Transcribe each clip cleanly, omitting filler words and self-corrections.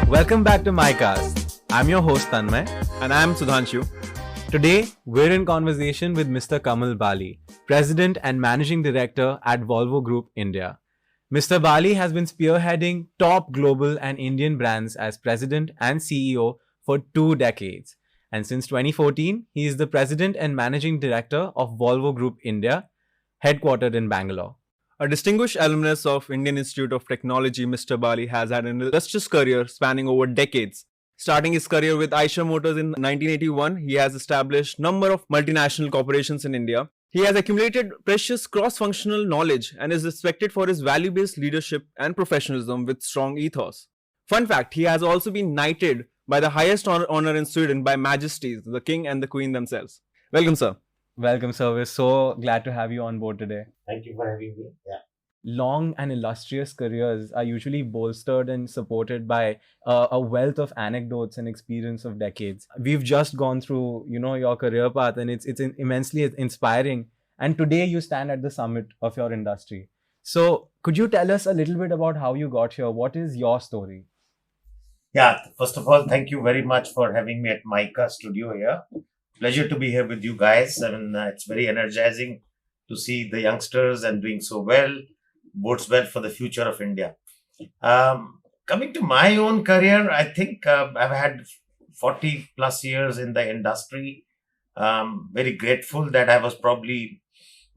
Welcome back to MICAST. I'm your host Tanmay. And I'm Sudhanshu. Today, we're in conversation with Mr. Kamal Bali, President and Managing Director at Volvo Group, India. Mr. Bali has been spearheading top global and Indian brands as President and CEO for 2 decades. And since 2014, he is the President and Managing Director of Volvo Group, India, headquartered in Bangalore. A distinguished alumnus of Indian Institute of Technology, Mr. Bali has had an illustrious career spanning over decades. Starting his career with Eicher Motors in 1981, he has established a number of multinational corporations in India. He has accumulated precious cross-functional knowledge and is respected for his value-based leadership and professionalism with strong ethos. Fun fact, he has also been knighted by the highest honor in Sweden by Majesties, the king and the queen themselves. Welcome, sir. Welcome, sir. We're so glad to have you on board today. Thank you for having me. Yeah. Long and illustrious careers are usually bolstered and supported by a wealth of anecdotes and experience of decades. We've just gone through, your career path, and it's immensely inspiring. And today you stand at the summit of your industry. So could you tell us a little bit about how you got here? What is your story? Yeah. First of all, thank you very much for having me at MICA Studio here. Pleasure to be here with you guys. I mean, it's very energizing to see the youngsters and doing so well. Bodes well for the future of India. Coming to my own career, I think I've had 40 plus years in the industry. Very grateful that I was probably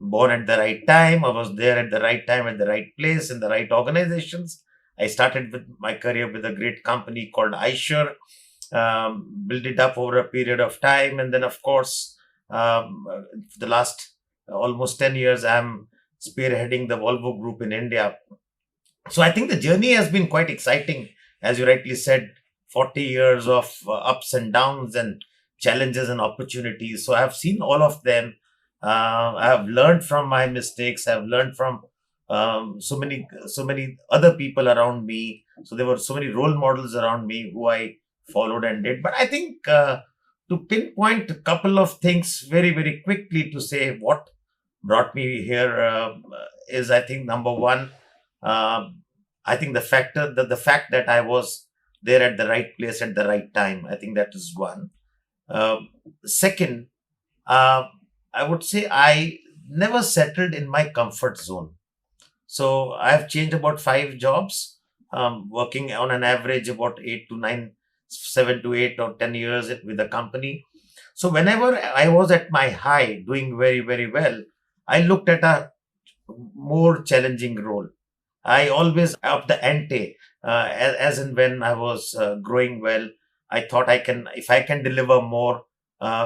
born at the right time. I was there at the right time, at the right place, in the right organizations. I started with my career with a great company called Eicher. Build it up over a period of time. And then, of course, the last almost 10 years, I'm spearheading the Volvo Group in India. So I think the journey has been quite exciting. As you rightly said, 40 years of ups and downs and challenges and opportunities. So I've seen all of them. I have learned from my mistakes. I've learned from so many other people around me. So there were so many role models around me who I followed and did. But I think to pinpoint a couple of things very, very quickly to say what brought me here is, I think, number one, I think the fact that I was there at the right place at the right time. I think that is one. Second, I would say I never settled in my comfort zone. So I've changed about 5 jobs, working on an average about 7 to 8 or 10 years with the company. So whenever I was at my high, doing very, very well, I looked at a more challenging role. I always up the ante, as and when I was growing well. I thought if I can deliver more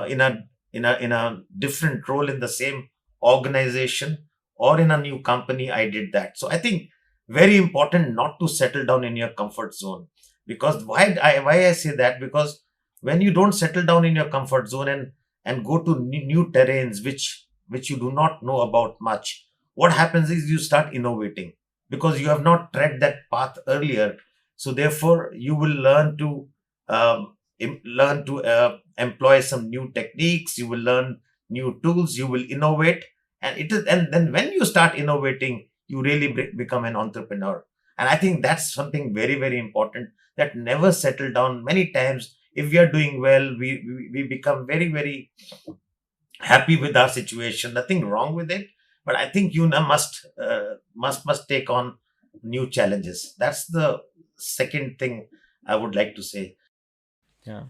in a different role in the same organization or in a new company, I did that. So I think very important not to settle down in your comfort zone. Because why I say that? Because when you don't settle down in your comfort zone and go to new terrains which you do not know about much, what happens is you start innovating because you have not tread that path earlier. So therefore, you will learn to employ some new techniques. You will learn new tools. You will innovate, and then when you start innovating, you really become an entrepreneur. And I think that's something very, very important, that never settle down. Many times, if we are doing well, we become very, very happy with our situation. Nothing wrong with it. But I think you must take on new challenges. That's the second thing I would like to say.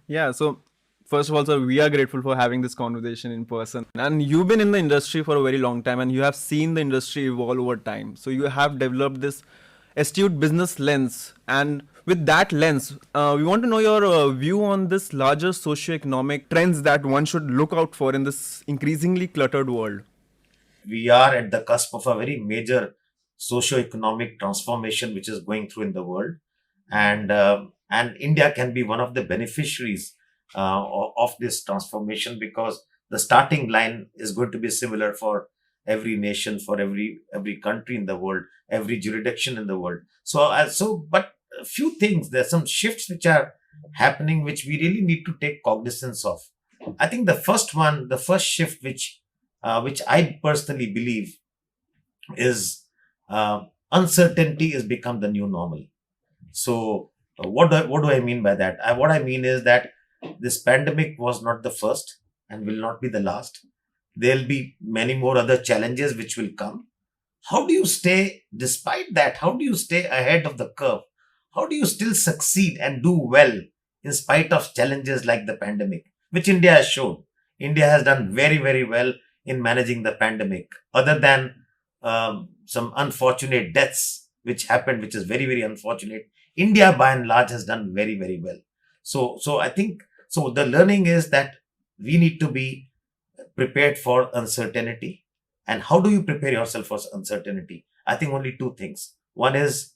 Yeah. So first of all, sir, we are grateful for having this conversation in person. And you've been in the industry for a very long time, and you have seen the industry evolve over time. So you have developed this astute business lens, and with that lens, we want to know your view on this larger socio-economic trends that one should look out for in this increasingly cluttered world. We are at the cusp of a very major socio-economic transformation which is going through in the world, and India can be one of the beneficiaries of this transformation, because the starting line is going to be similar for every nation, for every country in the world, every jurisdiction in the world. But a few things, there's some shifts which are happening which we really need to take cognizance of. I think the first shift which I personally believe is uncertainty has become the new normal. So What do I mean by that? What I mean is that this pandemic was not the first and will not be the last. There'll be many more other challenges which will come. How do you stay, despite that, how do you stay ahead of the curve? How do you still succeed and do well in spite of challenges like the pandemic, which India has shown? India has done very, very well in managing the pandemic, other than some unfortunate deaths which happened, which is very, very unfortunate. India, by and large, has done very, very well. So I think so. The learning is that we need to be prepared for uncertainty. And how do you prepare yourself for uncertainty? I think only two things. One is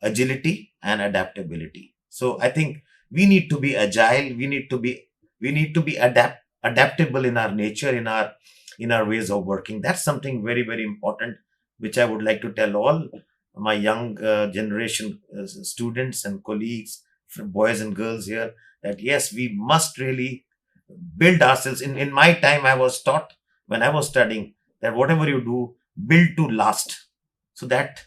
agility and adaptability. So I think we need to be agile. We need to be adaptable in our nature, in our ways of working. That's something very, very important, which I would like to tell all my young generation students and colleagues, boys and girls here, that yes, we must really build ourselves. In my time, I was taught when I was studying that whatever you do, build to last. So that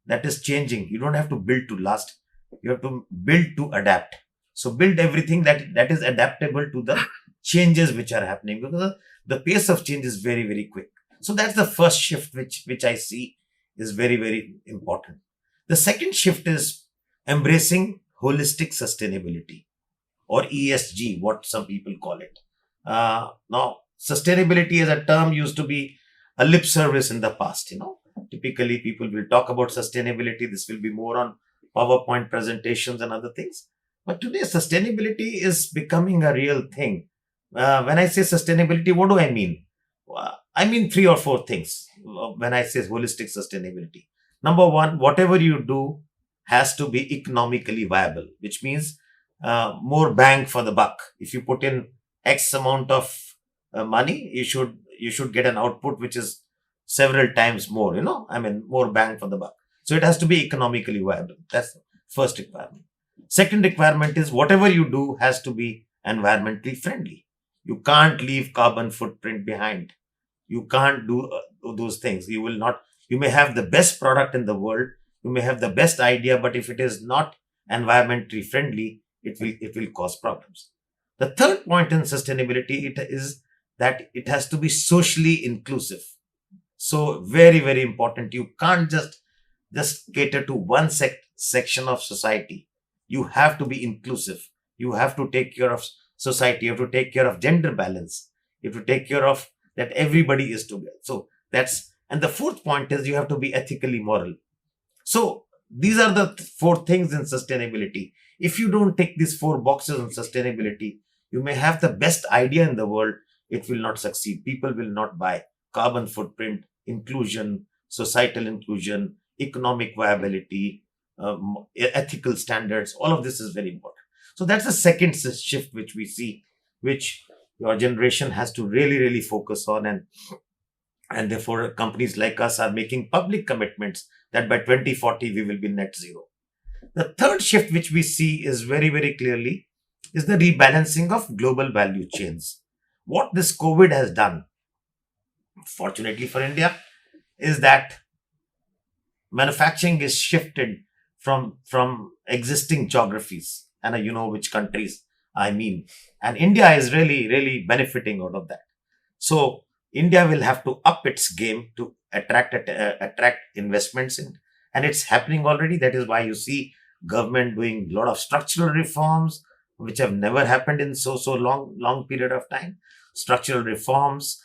is changing. You don't have to build to last. You have to build to adapt. So build everything that is adaptable to the changes which are happening, because the pace of change is very, very quick. So that's the first shift which I see is very, very important. The second shift is embracing holistic sustainability, or ESG, what some people call it. Now, sustainability as a term used to be a lip service in the past. Typically people will talk about sustainability. This will be more on PowerPoint presentations and other things. But today, sustainability is becoming a real thing. When I say sustainability, what do I mean? I mean three or four things when I say holistic sustainability. Number one, whatever you do has to be economically viable, which means more bang for the buck. If you put in X amount of money, you should get an output which is several times more. More bang for the buck. So it has to be economically viable. That's the first requirement. Second requirement is whatever you do has to be environmentally friendly. You can't leave carbon footprint behind. You can't do those things. You will not. You may have the best product in the world. You may have the best idea, but if it is not environmentally friendly, it will cause problems. The third point in sustainability it is that it has to be socially inclusive. So very, very important. You can't just cater to one section of society. You have to be inclusive. You have to take care of society. You have to take care of gender balance. You have to take care of that everybody is together. So and the fourth point is you have to be ethically moral. So these are the four things in sustainability. If you don't tick these four boxes on sustainability, you may have the best idea in the world. It will not succeed. People will not buy. Carbon footprint, inclusion, societal inclusion, economic viability, ethical standards. All of this is very important. So that's the second shift which we see, which your generation has to really, really focus on. And therefore, companies like us are making public commitments that by 2040, we will be net zero. The third shift which we see is very, very clearly is the rebalancing of global value chains. What this COVID has done, fortunately for India, is that manufacturing is shifted from existing geographies, and you know which countries I mean. And India is really, really benefiting out of that. So India will have to up its game to attract investments in, and it's happening already. That is why you see government doing a lot of structural reforms, which have never happened in so long period of time. Structural reforms,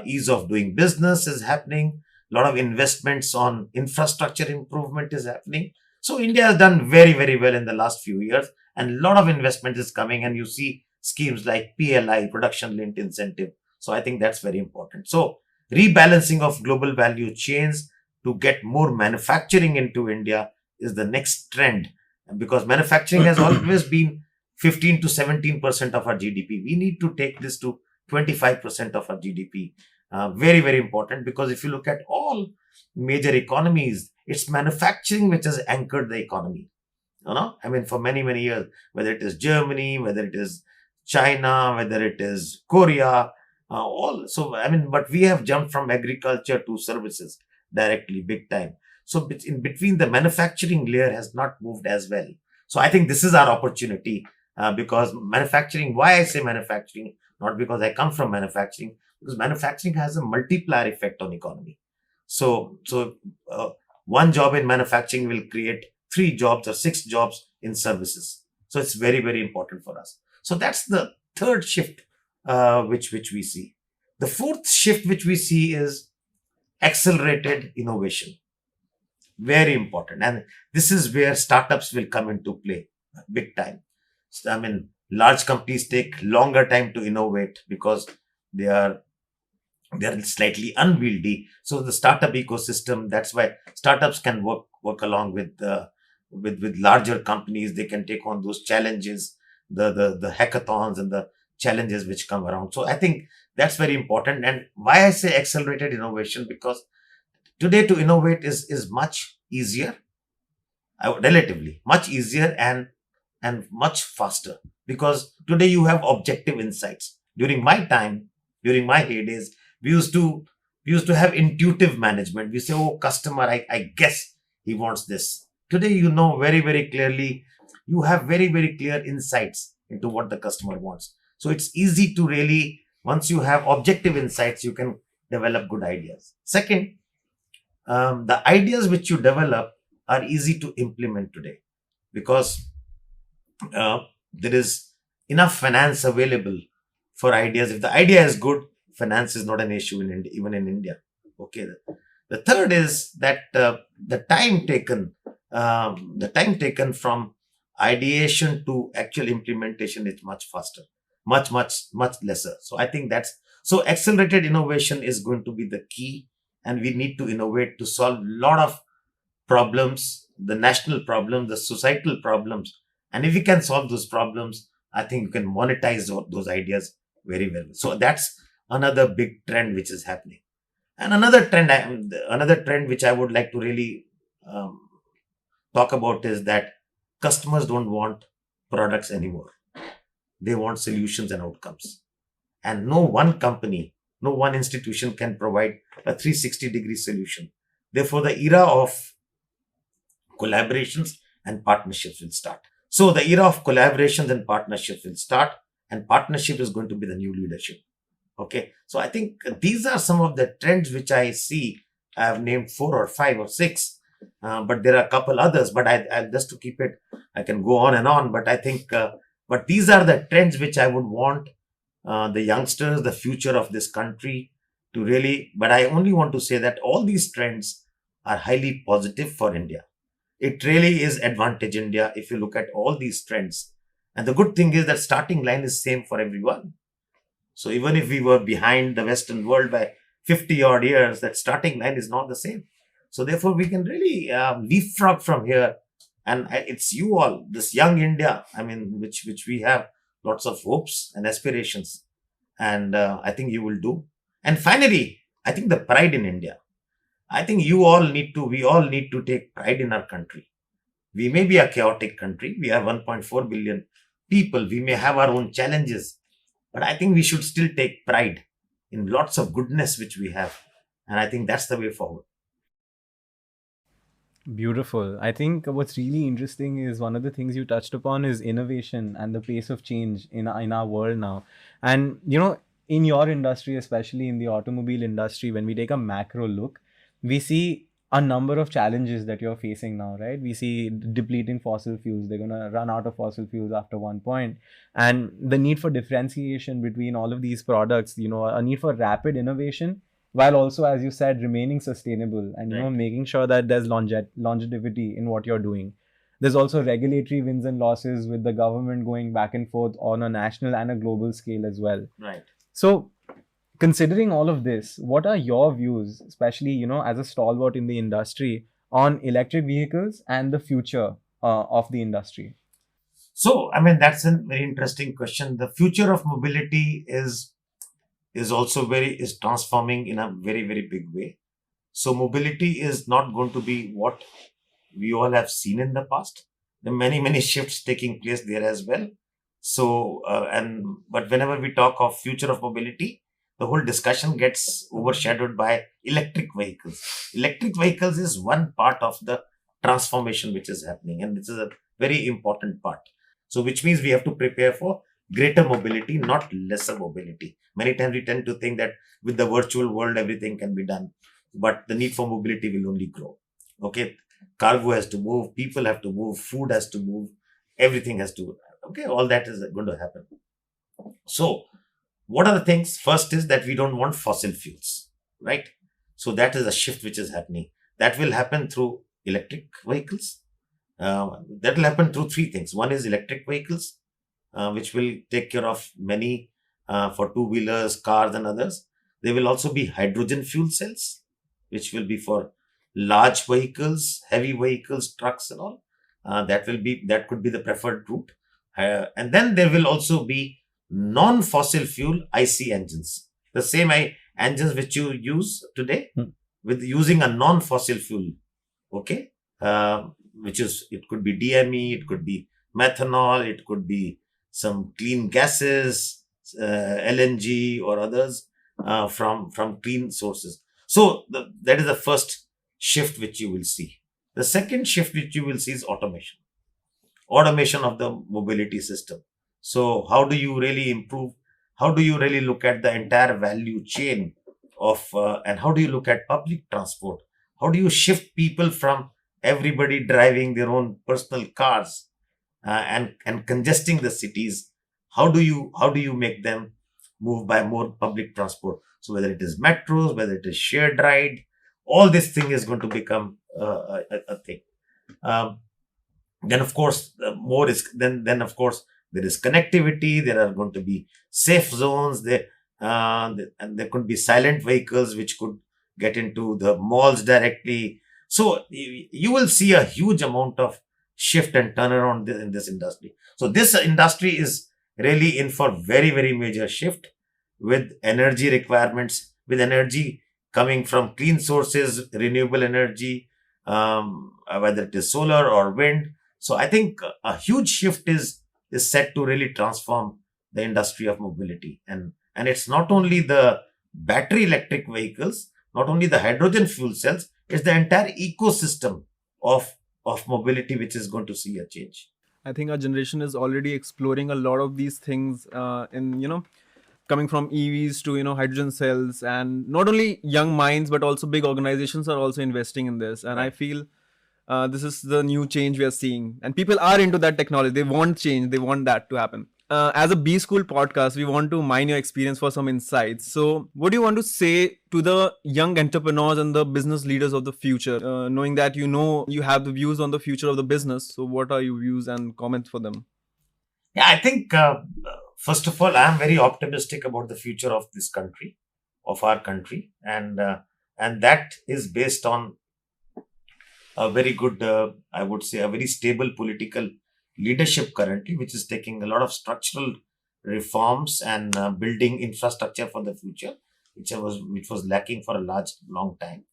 ease of doing business is happening. A lot of investments on infrastructure improvement is happening. So India has done very, very well in the last few years, and a lot of investment is coming. And you see schemes like PLI, production linked incentive. So I think that's very important. So rebalancing of global value chains to get more manufacturing into India is the next trend. And because manufacturing has always been 15 to 17% of our GDP, we need to take this to 25% of our GDP. Very, very important, because if you look at all major economies, it's manufacturing which has anchored the economy. For many, many years, whether it is Germany, whether it is China, whether it is Korea, but we have jumped from agriculture to services directly, big time. So in between, the manufacturing layer has not moved as well. So I think this is our opportunity, because manufacturing, why I say manufacturing, not because I come from manufacturing, because manufacturing has a multiplier effect on economy. So one job in manufacturing will create 3 jobs or 6 jobs in services. So it's very, very important for us. So that's the third shift, which we see. The fourth shift which we see is accelerated innovation. Very important. And this is where startups will come into play big time. So, I mean, large companies take longer time to innovate because they are they're slightly unwieldy. So the startup ecosystem, that's why startups can work along with larger companies. They can take on those challenges, the hackathons and the challenges which come around. So I think that's very important. And why I say accelerated innovation, because today to innovate is much easier, relatively much easier, and much faster, because today you have objective insights. During my time, during my heydays, we used to have intuitive management. We say, oh, customer, I guess he wants this. Today, you know very, very clearly, you have very, very clear insights into what the customer wants. So it's easy to really, once you have objective insights, you can develop good ideas. Second, the ideas which you develop are easy to implement today, because there is enough finance available for ideas. If the idea is good, finance is not an issue in India, even in India. Okay. The third is that the time taken from ideation to actual implementation is much faster, much, much lesser. So I think so accelerated innovation is going to be the key, and we need to innovate to solve a lot of problems, the national problems, the societal problems. And if we can solve those problems, I think you can monetize those ideas very well. So that's another big trend which is happening. And another trend which I would like to really talk about is that customers don't want products anymore. They want solutions and outcomes. And no one company, no one institution can provide a 360-degree solution. Therefore, the era of collaborations and partnerships will start. So the era of collaborations and partnerships will start, and partnership is going to be the new leadership. Okay. So I think these are some of the trends which I see. I have named 4 or 5 or 6, but there are a couple others, but I just to keep it, I can go on and on, but I think, but these are the trends which I would want the youngsters, the future of this country to really, but I only want to say that all these trends are highly positive for India. It really is advantage India if you look at all these trends. And the good thing is that starting line is same for everyone. So even if we were behind the Western world by 50 odd years, that starting line is not the same. So therefore we can really leapfrog from here. And it's you all, this young India, I mean, which we have lots of hopes and aspirations. And I think you will do. And finally, I think the pride in India. I think we all need to take pride in our country. We may be a chaotic country. We have 1.4 billion people. We may have our own challenges, but I think we should still take pride in lots of goodness which we have. And I think that's the way forward. Beautiful. I think what's really interesting is one of the things you touched upon is innovation and the pace of change in our world now. And, in your industry, especially in the automobile industry, when we take a macro look, we see a number of challenges that you're facing now, right? We see depleting fossil fuels. They're going to run out of fossil fuels after one point. And the need for differentiation between all of these products, a need for rapid innovation, while also, as you said, remaining sustainable and, Right. making sure that there's longevity in what you're doing. There's also regulatory wins and losses with the government going back and forth on a national and a global scale as well. Right. So, considering all of this, what are your views, especially, as a stalwart in the industry, on electric vehicles and the future of the industry? So, I mean, that's a very interesting question. The future of mobility is also is transforming in a very, very big way. So mobility is not going to be what we all have seen in the past. There are many, many shifts taking place there as well. So, but whenever we talk of future of mobility, the whole discussion gets overshadowed by electric vehicles. Electric vehicles is one part of the transformation which is happening, and this is a very important part. So which means we have to prepare for greater mobility, not lesser mobility. Many times we tend to think that with the virtual world, everything can be done, but the need for mobility will only grow. Okay. Cargo has to move, people have to move, food has to move, everything has to, okay, all that is going to happen. So, what are the things? First is that we don't want fossil fuels, right? So, that is a shift which is happening. That will happen through electric vehicles. That will happen through three things. One is electric vehicles, which will take care of many for two wheelers, cars, and others. There will also be hydrogen fuel cells, which will be for large vehicles, heavy vehicles, trucks, and all. That could be the preferred route. And then there will also be non-fossil fuel IC engines, the same engines which you use today, with using a non-fossil fuel. Okay, which is, it could be DME, it could be methanol, it could be some clean gases, LNG or others from clean sources. So that is the first shift which you will see. The second shift which you will see is automation of the mobility system. So how do you really improve? How do you really look at the entire value chain of, and how do you look at public transport? How do you shift people from everybody driving their own personal cars and congesting the cities? How do you make them move by more public transport? So whether it is metros, whether it is shared ride, all this thing is going to become a thing. Then of course, more is then of course there is connectivity. There are going to be safe zones. And there could be silent vehicles which could get into the malls directly. So you will see a huge amount of shift and turnaround in this industry. So this industry is really in for very, very major shift, with energy requirements, with energy coming from clean sources, renewable energy, whether it is solar or wind. So I think a huge shift is set to really transform the industry of mobility. And it's not only the battery electric vehicles, not only the hydrogen fuel cells, it's the entire ecosystem of mobility which is going to see a change. I think our generation is already exploring a lot of these things coming from EVs to, hydrogen cells, and not only young minds, but also big organizations are also investing in this. And I feel this is the new change we are seeing, and people are into that technology. They want change. They want that to happen. As a B School podcast, we want to mine your experience for some insights. So what do you want to say to the young entrepreneurs and the business leaders of the future, knowing that you have the views on the future of the business? So what are your views and comments for them? Yeah, I think, first of all, I'm very optimistic about the future of this country, of our country. And that is based on a very good, I would say, a very stable political leadership currently, which is taking a lot of structural reforms and building infrastructure for the future, which was lacking for a long time.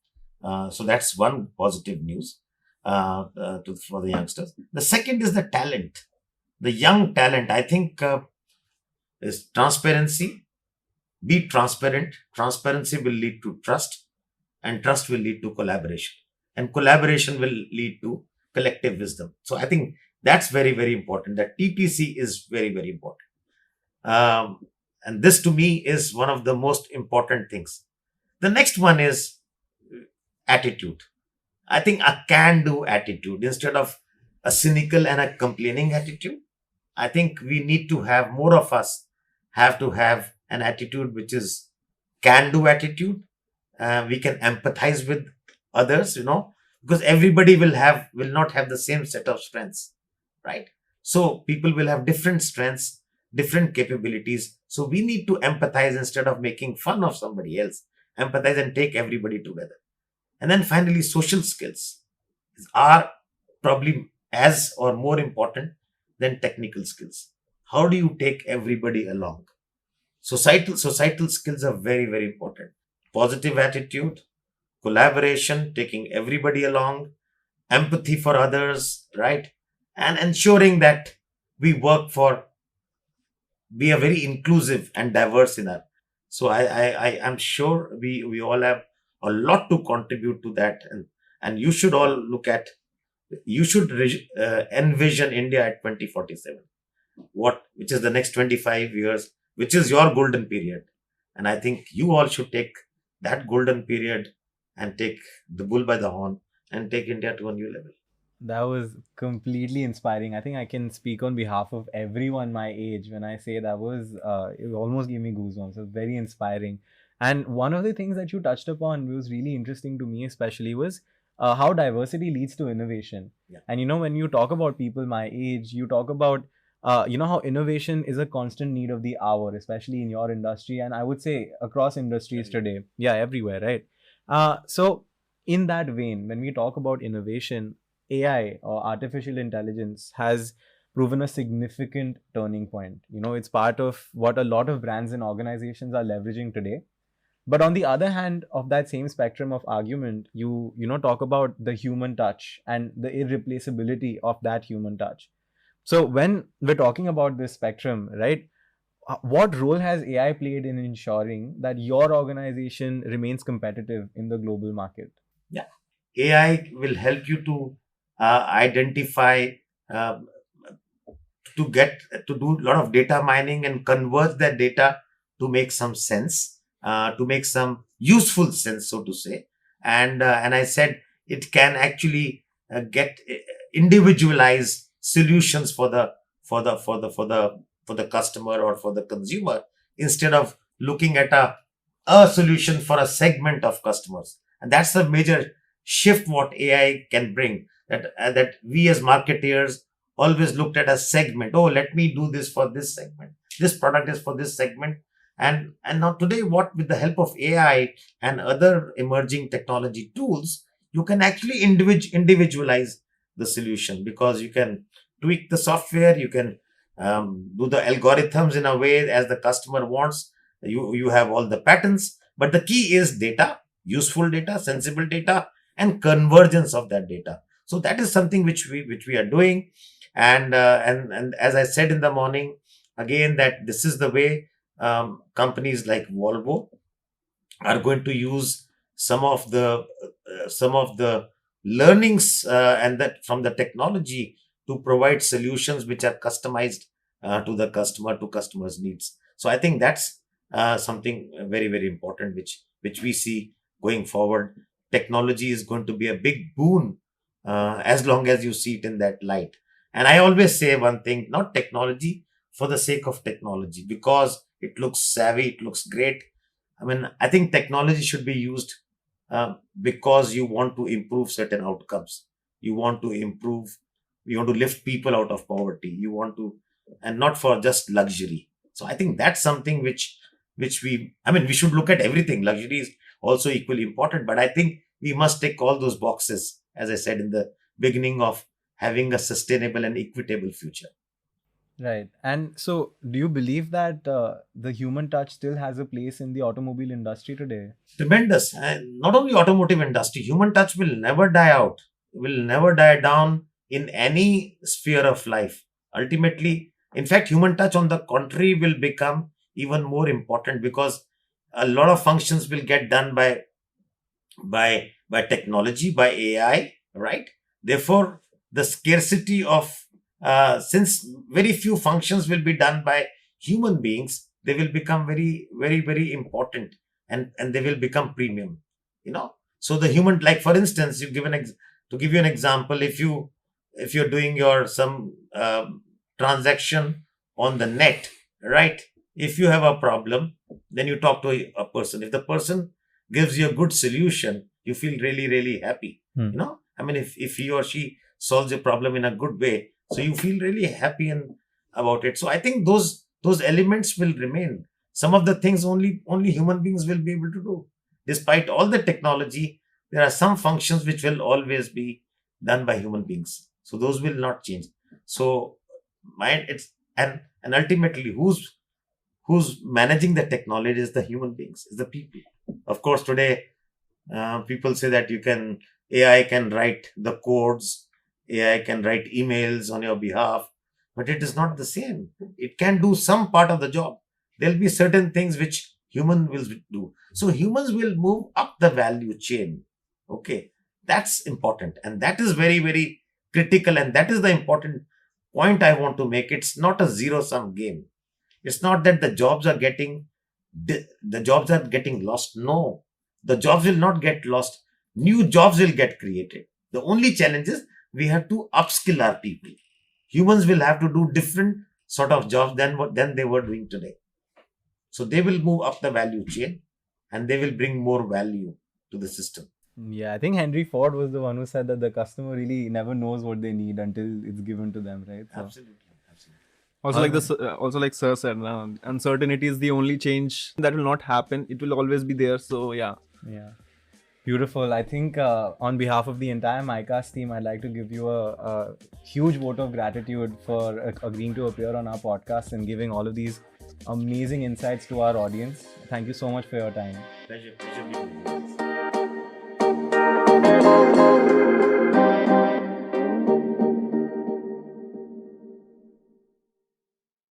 So that's one positive news for the youngsters. The second is the talent, the young talent. I think is transparency. Be transparent. Transparency will lead to trust, and trust will lead to collaboration, and collaboration will lead to collective wisdom. So I think that's very, very important. That TTC is very, very important. And this to me is one of the most important things. The next one is attitude. I think a can-do attitude instead of a cynical and a complaining attitude. I think we need to have, more of us have to have an attitude which is can-do attitude. We can empathize with others, because everybody will not have the same set of strengths, right? So people will have different strengths, different capabilities. So we need to empathize instead of making fun of somebody else. Empathize and take everybody together. And then finally, social skills are probably as or more important than technical skills. How do you take everybody along? Societal skills are very, very important. Positive attitude, collaboration, taking everybody along, empathy for others, right? And ensuring that we are very inclusive and diverse in our. So I am sure we all have a lot to contribute to that, and you should all look at you should envision India at 2047. Which is the next 25 years, which is your golden period. And I think you all should take that golden period and take the bull by the horn and take India to a new level. That was completely inspiring. I think I can speak on behalf of everyone my age when I say that was, it almost gave me goosebumps. It was very inspiring. And one of the things that you touched upon was really interesting to me, especially, was how diversity leads to innovation. Yeah. And when you talk about people my age, you talk about, how innovation is a constant need of the hour, especially in your industry. And I would say across industries today. Yeah, everywhere, right? So, in that vein, when we talk about innovation, AI or artificial intelligence has proven a significant turning point. It's part of what a lot of brands and organizations are leveraging today. But on the other hand of that same spectrum of argument, you talk about the human touch and the irreplaceability of that human touch. So when we're talking about this spectrum, right, what role has AI played in ensuring that your organization remains competitive in the global market? Yeah. AI will help you to identify, uh, to do a lot of data mining and convert that data to make some sense, to make some useful sense, so to say. And I said it can actually get individualized solutions for the customer or for the consumer, instead of looking at a solution for a segment of customers. And that's the major shift what AI can bring. That we as marketeers always looked at a segment. Oh, let me do this for this segment. This product is for this segment. And now today, what with the help of AI and other emerging technology tools, you can actually individualize the solution, because you can tweak the software, you can do the algorithms in a way as the customer wants. You have all the patterns, but the key is data, useful data, sensible data, and convergence of that data. So that is something which we are doing. And as I said in the morning, again, that this is the way companies like Volvo are going to use some of the learnings and that from the technology to provide solutions which are customized to the customer, to customers' needs. So I think that's something very, very important, which we see going forward. Technology is going to be a big boon as long as you see it in that light. And I always say one thing: not technology for the sake of technology, because it looks savvy, it looks great. I mean, I think technology should be used because you want to improve certain outcomes. You want to improve, you want to lift people out of poverty. You want to, and not for just luxury. So I think that's something which we should look at everything. Luxury is also equally important, but I think we must tick all those boxes, as I said in the beginning, of having a sustainable and equitable future. Right. And so, do you believe that the human touch still has a place in the automobile industry today? Tremendous. And not only automotive industry, human touch will never die out, will never die down in any sphere of life. Ultimately, in fact, human touch, on the contrary, will become even more important, because a lot of functions will get done by technology, by AI, right? Therefore, the scarcity of, since very few functions will be done by human beings, they will become very, very, very important, and they will become premium. So the human, like for instance, to give you an example, if you're doing your some transaction on the net, right? If you have a problem, then you talk to a person. If the person gives you a good solution, you feel really, really happy. I mean, if he or she solves a problem in a good way, so you feel really happy about it. So I think those elements will remain. Some of the things only human beings will be able to do. Despite all the technology, there are some functions which will always be done by human beings. So those will not change. So it's and ultimately, who's managing the technology is the human beings, is the people. Of course, today people say that AI can write the codes, AI can write emails on your behalf, but it is not the same. It can do some part of the job. There'll be certain things which human will do. So humans will move up the value chain. Okay, that's important, and that is very, very critical, and that is the important point I want to make. It's not a zero-sum game. It's not that the jobs are getting lost. No, the jobs will not get lost. New jobs will get created. The only challenge is we have to upskill our people. Humans will have to do different sort of jobs than they were doing today. So they will move up the value chain and they will bring more value to the system. Yeah, I think Henry Ford was the one who said that the customer really never knows what they need until it's given to them, right? So, Absolutely. Also, like Sir said, uncertainty is the only change that will not happen. It will always be there. So yeah. yeah. Beautiful. I think on behalf of the entire MICAST team, I'd like to give you a huge vote of gratitude for agreeing to appear on our podcast and giving all of these amazing insights to our audience. Thank you so much for your time. Pleasure being with you.